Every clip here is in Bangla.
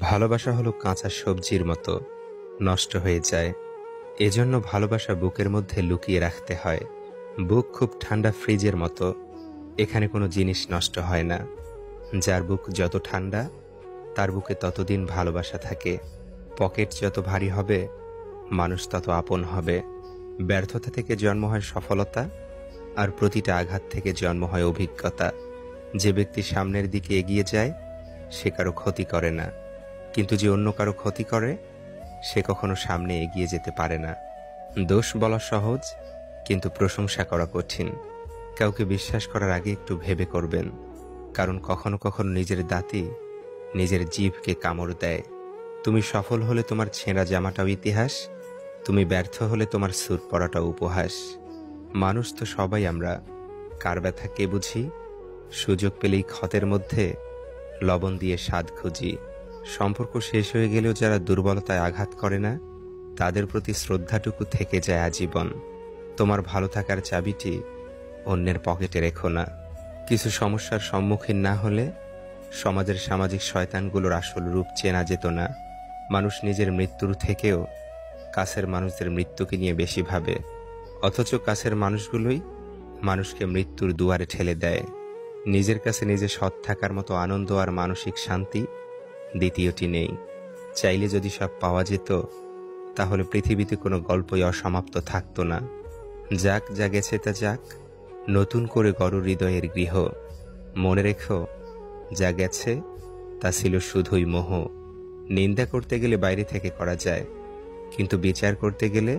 ভালোবাসা হলো কাঁচা সবজির মতো, নষ্ট হয়ে যায়। এজন্য ভালোবাসা বুকের মধ্যে লুকিয়ে রাখতে হয়। বুক খুব ঠান্ডা ফ্রিজের মতো, এখানে কোনো জিনিস নষ্ট হয় না। যার বুক যত ঠান্ডা, তার বুকে ততদিন ভালোবাসা থাকে। পকেট যত ভারী হবে, মানুষ তত আপন হবে। ব্যর্থতা থেকে জন্ম হয় সফলতা, আর প্রতিটা আঘাত থেকে জন্ম হয় অভিজ্ঞতা। যে ব্যক্তি সামনের দিকে এগিয়ে যায়, সে কারো ক্ষতি করে না, কিন্তু যে অন্য কারো ক্ষতি করে, সে কখনো সামনে এগিয়ে যেতে পারে না। দোষ বলা সহজ, কিন্তু প্রশংসা করা কঠিন। কাউকে বিশ্বাস করার আগে একটু ভেবে করবেন, কারণ কখনো কখনো নিজের দাঁতই নিজের জিভকে কামড় দেয়। তুমি সফল হলে তোমার ছেঁড়া জামাটাও ইতিহাস, তুমি ব্যর্থ হলে তোমার সুর পরাটাও উপহাস। মানুষ তো সবাই আমরা, কার ব্যথা কে বুঝি? সুযোগ পেলেই ক্ষতের মধ্যে লবণ দিয়ে স্বাদ খুঁজি। সম্পর্ক শেষ হয়ে গেলেও যারা দুর্বলতায় আঘাত করে না, তাদের প্রতি শ্রদ্ধাটুকু থেকে যায় আজীবন। তোমার ভালো থাকার চাবিটি অন্যের পকেটে রেখো না। কিছু সমস্যার সম্মুখীন না হলে সমাজের সামাজিক শয়তানগুলোর আসল রূপ চেনা যেত না। মানুষ নিজের মৃত্যুর থেকেও কাছের মানুষদের মৃত্যুকে নিয়ে বেশি ভাবে, অথচ কাছের মানুষগুলোই মানুষকে মৃত্যুর দুয়ারে ঠেলে দেয়। নিজের কাছে নিজে সৎ থাকার মতো আনন্দ আর মানসিক শান্তি দ্বিতীয়টি নেই। চাইলে যদি সব পাওয়া যেত, তাহলে পৃথিবীতে কোনো গল্পই অসমাপ্ত থাকতো না। যাক যা গেছে তা যাক, নতুন করে গড় হৃদয়ের গৃহ। মনে রেখো, যা গেছে তা ছিল শুধুই মোহ। নিন্দা করতে গেলে বাইরে থেকে করা যায়, কিন্তু বিচার করতে গেলে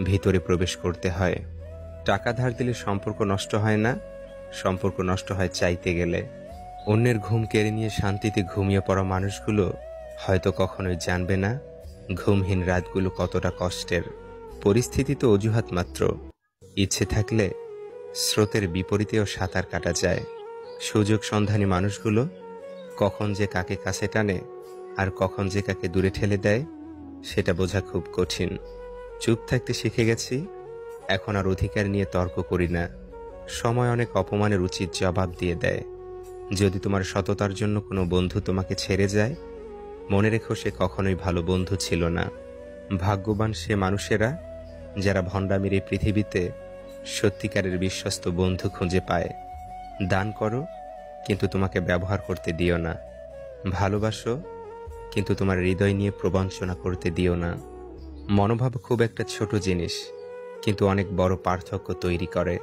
ভিতরে প্রবেশ করতে হয়। টাকা ধার দিলে সম্পর্ক নষ্ট হয় না, সম্পর্ক নষ্ট হয় চাইতে গেলে। অন্যের ঘুম কেড়ে নিয়ে শান্তিতে ঘুমিয়ে পড়া মানুষগুলো হয়তো কখনোই জানবে না ঘুমহীন রাতগুলো কতটা কষ্টের। পরিস্থিতি তো অজুহাত মাত্র, ইচ্ছে থাকলে স্রোতের বিপরীতেও সাঁতার কাটা যায়। সুযোগ সন্ধানী মানুষগুলো কখন যে কাকে কাছে টানে আর কখন যে কাকে দূরে ঠেলে দেয়, সেটা বোঝা খুব কঠিন। চুপ থাকতে শিখে গেছি, এখন আর অধিকার নিয়ে তর্ক করি না। সময় অনেক অপমানের উচিত জবাব দিয়ে দেয়। যদি তোমার সততার জন্য কোনো বন্ধু তোমাকে ছেড়ে যায়, মনে রেখো সে কখনোই ভালো বন্ধু ছিল না। ভাগ্যবান সে মানুষেরা যারা ভণ্ডামির এই পৃথিবীতে সত্যিকারের বিশ্বস্ত বন্ধু খুঁজে পায়। দান করো, কিন্তু তোমাকে ব্যবহার করতে দিও না। ভালোবাসো, কিন্তু তোমার হৃদয় নিয়ে প্রবঞ্চনা করতে দিও না। মনোভাব খুব একটা ছোট জিনিস, কিন্তু অনেক বড় পার্থক্য তৈরি করে।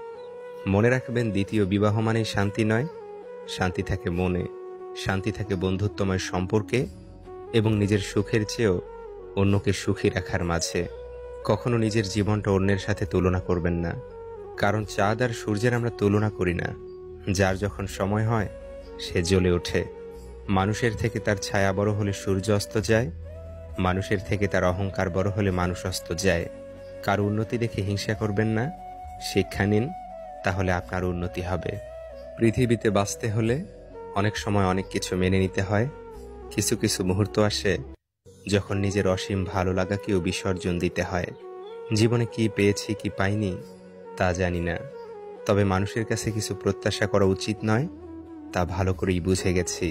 মনে রাখবেন, দ্বিতীয় বিবাহ মানেই শান্তি নয়। শান্তি থাকে মনে, শান্তি থাকে বন্ধুত্বময় সম্পর্কে, এবং নিজের সুখের চেয়েও অন্যকে সুখী রাখার মাঝে। কখনো নিজের জীবনটা অন্যের সাথে তুলনা করবেন না, কারণ চাঁদ আর সূর্যের আমরা তুলনা করি না। যার যখন সময় হয় সে জ্বলে ওঠে। মানুষের থেকে তার ছায়া বড় হলে সূর্য অস্ত যায়, মানুষের থেকে তার অহংকার বড় হলে মানুষ অস্ত যায়। কার উন্নতি দেখে হিংসা করবেন না, শিক্ষা নিন, তাহলে আপনার উন্নতি হবে। পৃথিবীতে বাঁচতে হলে অনেক সময় অনেক কিছু মেনে নিতে হয়। কিছু কিছু মুহূর্ত আসে যখন নিজের অসীম ভালো লাগাকেও বিসর্জন দিতে হয়। জীবনে কি পেয়েছি কি পাইনি তা জানি না, তবে মানুষের কাছে কিছু প্রত্যাশা করা উচিত নয়, তা ভালো করেই বুঝে গেছি।